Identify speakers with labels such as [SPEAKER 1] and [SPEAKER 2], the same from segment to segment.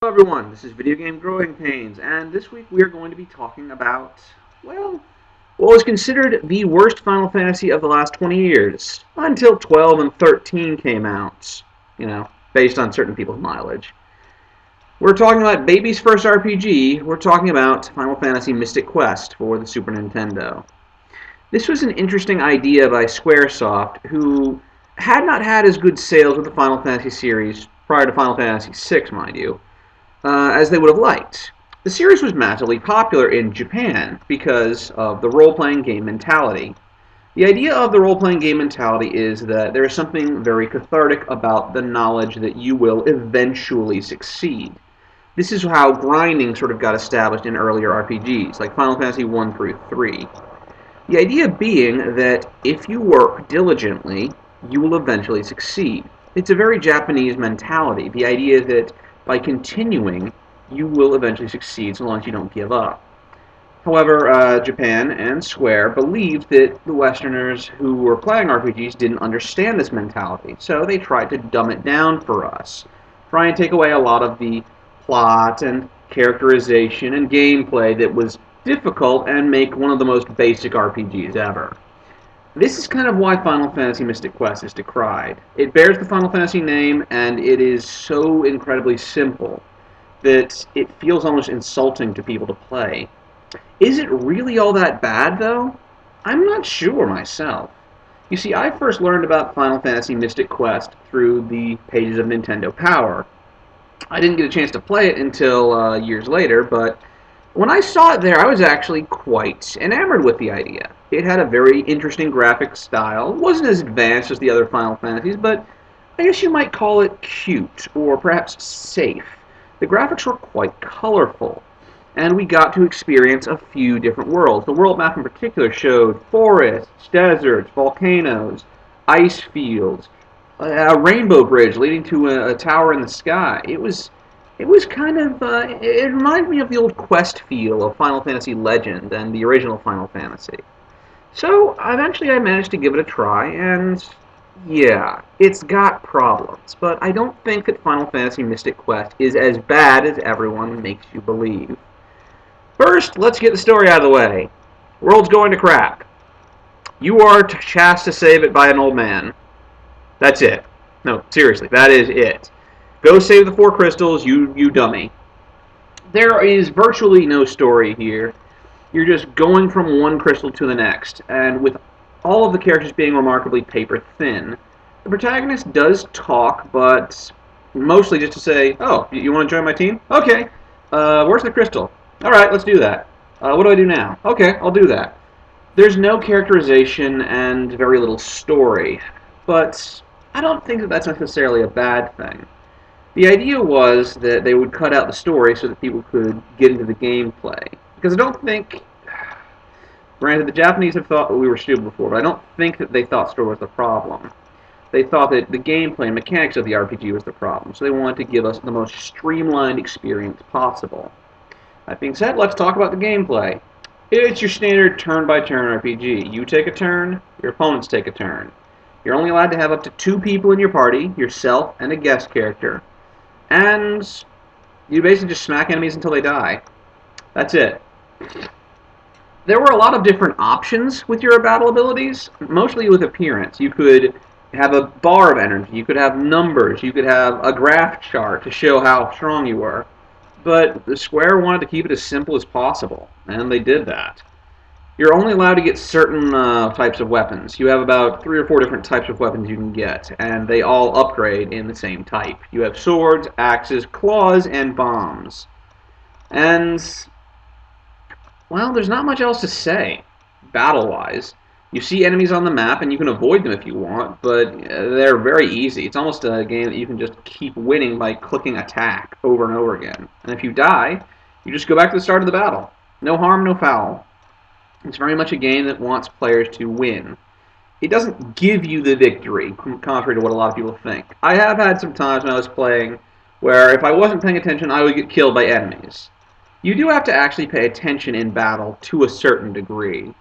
[SPEAKER 1] Hello everyone, this is Video Game Growing Pains, and this week we are going to be talking about, well, what was considered the worst Final Fantasy of the last 20 years, until 12 and 13 came out, based on certain people's mileage. We're talking about Baby's first RPG, we're talking about Final Fantasy Mystic Quest for the Super Nintendo. This was an interesting idea by Squaresoft, who had not had as good sales with the Final Fantasy series prior to Final Fantasy VI, mind you, as they would have liked. The series was massively popular in Japan because of the role-playing game mentality. The idea of the role-playing game mentality is that there is something very cathartic about the knowledge that you will eventually succeed. This is how grinding sort of got established in earlier RPGs, like Final Fantasy 1 through 3. The idea being that if you work diligently, you will eventually succeed. It's a very Japanese mentality. The idea that by continuing, you will eventually succeed so long as you don't give up. However, Japan and Square believed that the Westerners who were playing RPGs didn't understand this mentality, so they tried to dumb it down for us, try and take away a lot of the plot and characterization and gameplay that was difficult and make one of the most basic RPGs ever. This is kind of why Final Fantasy Mystic Quest is decried. It bears the Final Fantasy name, and it is so incredibly simple that it feels almost insulting to people to play. Is it really all that bad, though? I'm not sure myself. You see, I first learned about Final Fantasy Mystic Quest through the pages of Nintendo Power. I didn't get a chance to play it until years later, but when I saw it there, I was actually quite enamored with the idea. It had a very interesting graphic style. It wasn't as advanced as the other Final Fantasies, but I guess you might call it cute, or perhaps safe. The graphics were quite colorful, and we got to experience a few different worlds. The world map in particular showed forests, deserts, volcanoes, ice fields, a rainbow bridge leading to a tower in the sky. It was kind of it reminded me of the old quest feel of Final Fantasy Legend and the original Final Fantasy. So eventually I managed to give it a try, and yeah, it's got problems, but I don't think that Final Fantasy Mystic Quest is as bad as everyone makes you believe. First, let's get the story out of the way. World's going to crap. You are tasked to save it by an old man. That's it. No, seriously, that is it. Go save the four crystals, you dummy. There is virtually no story here. You're just going from one crystal to the next, and with all of the characters being remarkably paper thin, the protagonist does talk, but mostly just to say, "Oh, you want to join my team? Okay. Where's the crystal? All right, let's do that. What do I do now? Okay, I'll do that." There's no characterization and very little story, but I don't think that that's necessarily a bad thing. The idea was that they would cut out the story so that people could get into the gameplay. Because I don't think, granted, the Japanese have thought that we were stupid before, but I don't think that they thought story was the problem. They thought that the gameplay and mechanics of the RPG was the problem, so they wanted to give us the most streamlined experience possible. That being said, let's talk about the gameplay. It's your standard turn-by-turn RPG. You take a turn, your opponents take a turn. You're only allowed to have up to two people in your party, yourself and a guest character. And you basically just smack enemies until they die. That's it. There were a lot of different options with your battle abilities, mostly with appearance. You could have a bar of energy, you could have numbers, you could have a graph chart to show how strong you were. But the Square wanted to keep it as simple as possible, and they did that. You're only allowed to get certain types of weapons. You have about 3 or 4 different types of weapons you can get, and they all upgrade in the same type. You have swords, axes, claws, and bombs. And, well, there's not much else to say, battle-wise. You see enemies on the map, and you can avoid them if you want, but they're very easy. It's almost a game that you can just keep winning by clicking attack over and over again. And if you die, you just go back to the start of the battle. No harm, no foul. It's very much a game that wants players to win. It doesn't give you the victory, contrary to what a lot of people think. I have had some times when I was playing where if I wasn't paying attention, I would get killed by enemies. You do have to actually pay attention in battle to a certain degree.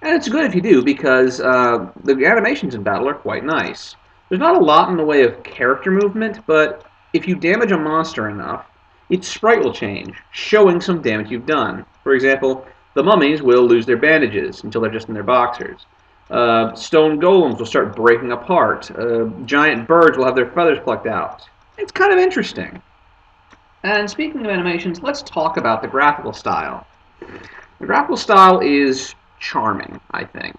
[SPEAKER 1] And it's good if you do, because the animations in battle are quite nice. There's not a lot in the way of character movement, but if you damage a monster enough, its sprite will change, showing some damage you've done. For example, the mummies will lose their bandages until they're just in their boxers. Stone golems will start breaking apart. Giant birds will have their feathers plucked out. It's kind of interesting. And speaking of animations, let's talk about the graphical style. The graphical style is charming, I think.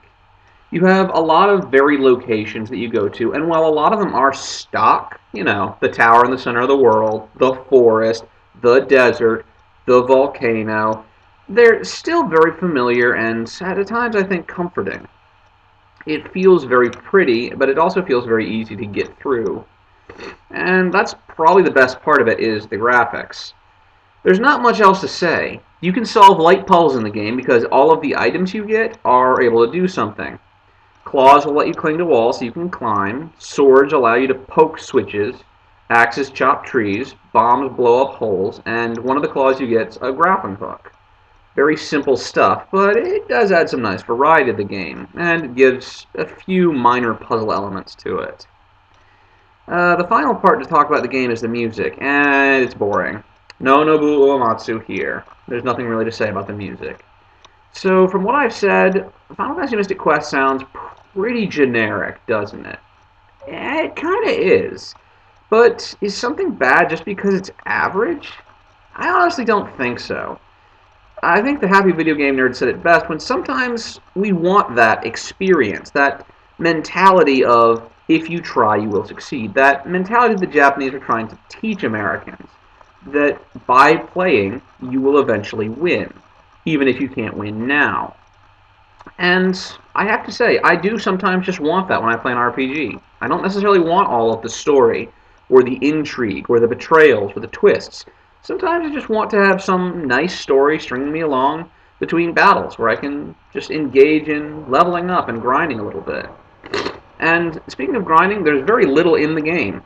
[SPEAKER 1] You have a lot of varied locations that you go to, and while a lot of them are stock, the tower in the center of the world, the forest, the desert, the volcano, they're still very familiar and, at times, I think, comforting. It feels very pretty, but it also feels very easy to get through. And that's probably the best part of it is the graphics. There's not much else to say. You can solve light puzzles in the game because all of the items you get are able to do something. Claws will let you cling to walls so you can climb. Swords allow you to poke switches. Axes chop trees. Bombs blow up holes. And one of the claws you get is a grappling hook. Very simple stuff, but it does add some nice variety to the game, and gives a few minor puzzle elements to it. The final part to talk about the game is the music, and it's boring. No Nobu Uematsu here. There's nothing really to say about the music. So, from what I've said, Final Fantasy Mystic Quest sounds pretty generic, doesn't it? It kind of is. But is something bad just because it's average? I honestly don't think so. I think the Happy Video Game Nerd said it best when sometimes we want that experience, that mentality of if you try, you will succeed. That mentality the Japanese are trying to teach Americans. That by playing, you will eventually win, even if you can't win now. And I have to say, I do sometimes just want that when I play an RPG. I don't necessarily want all of the story, or the intrigue, or the betrayals, or the twists. Sometimes I just want to have some nice story stringing me along between battles, where I can just engage in leveling up and grinding a little bit. And speaking of grinding, there's very little in the game.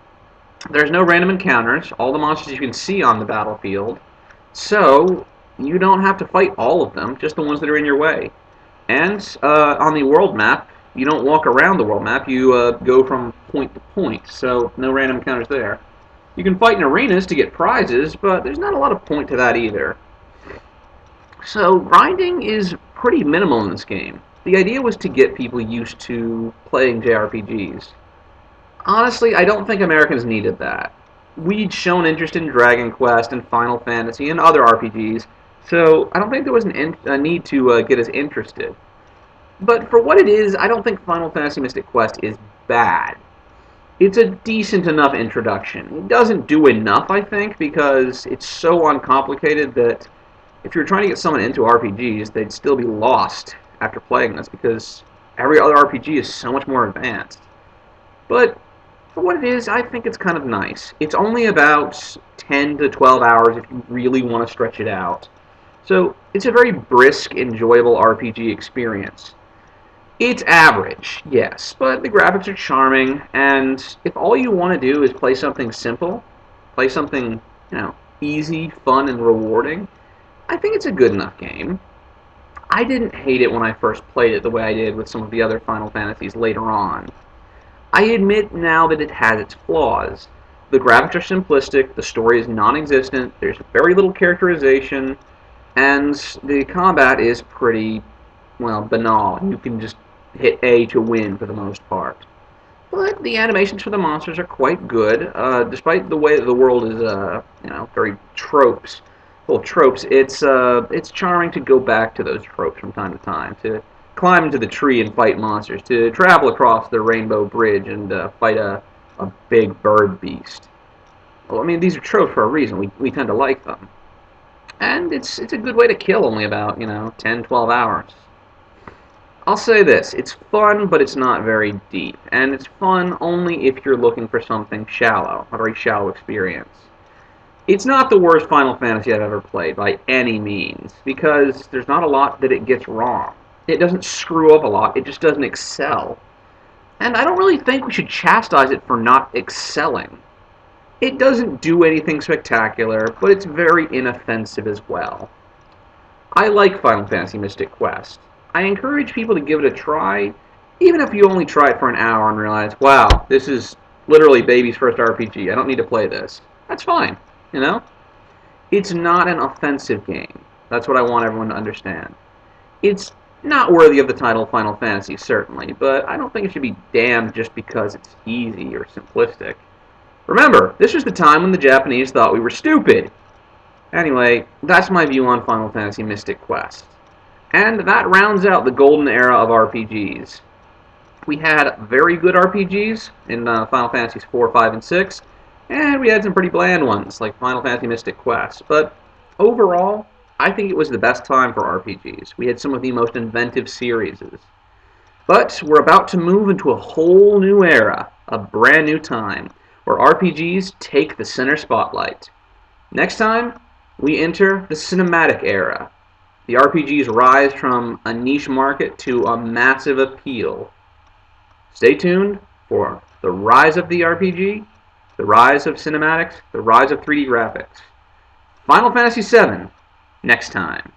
[SPEAKER 1] There's no random encounters, all the monsters you can see on the battlefield, so you don't have to fight all of them, just the ones that are in your way. And on the world map, you don't walk around the world map, you go from point to point, so no random encounters there. You can fight in arenas to get prizes, but there's not a lot of point to that either. So grinding is pretty minimal in this game. The idea was to get people used to playing JRPGs. Honestly, I don't think Americans needed that. We'd shown interest in Dragon Quest and Final Fantasy and other RPGs, so I don't think there was a need to get us interested. But for what it is, I don't think Final Fantasy Mystic Quest is bad. It's a decent enough introduction. It doesn't do enough, I think, because it's so uncomplicated that if you're trying to get someone into RPGs, they'd still be lost after playing this because every other RPG is so much more advanced. But for what it is, I think it's kind of nice. It's only about 10 to 12 hours if you really want to stretch it out. So it's a very brisk, enjoyable RPG experience. It's average, yes, but the graphics are charming, and if all you want to do is play something simple, play something, easy, fun, and rewarding, I think it's a good enough game. I didn't hate it when I first played it the way I did with some of the other Final Fantasies later on. I admit now that it has its flaws. The graphics are simplistic, the story is non-existent, there's very little characterization, and the combat is pretty, banal. You can just hit A to win for the most part. But the animations for the monsters are quite good, despite the way that the world is, very tropes. Full of tropes, it's charming to go back to those tropes from time to time, to climb into the tree and fight monsters, to travel across the rainbow bridge and fight a big bird beast. Well, I mean, these are tropes for a reason. We tend to like them. And it's a good way to kill only about, 10, 12 hours. I'll say this, it's fun, but it's not very deep. And it's fun only if you're looking for something shallow, a very shallow experience. It's not the worst Final Fantasy I've ever played, by any means, because there's not a lot that it gets wrong. It doesn't screw up a lot, it just doesn't excel. And I don't really think we should chastise it for not excelling. It doesn't do anything spectacular, but it's very inoffensive as well. I like Final Fantasy Mystic Quest. I encourage people to give it a try, even if you only try it for an hour and realize, wow, this is literally baby's first RPG, I don't need to play this. That's fine, you know? It's not an offensive game. That's what I want everyone to understand. It's not worthy of the title Final Fantasy, certainly, but I don't think it should be damned just because it's easy or simplistic. Remember, this was the time when the Japanese thought we were stupid. Anyway, that's my view on Final Fantasy Mystic Quest. And that rounds out the golden era of RPGs. We had very good RPGs in Final Fantasies 4, 5, and 6, and we had some pretty bland ones like Final Fantasy Mystic Quest. But overall, I think it was the best time for RPGs. We had some of the most inventive series. But we're about to move into a whole new era, a brand new time, where RPGs take the center spotlight. Next time, we enter the cinematic era. The RPGs rise from a niche market to a massive appeal. Stay tuned for the rise of the RPG, the rise of cinematics, the rise of 3D graphics. Final Fantasy VII, next time.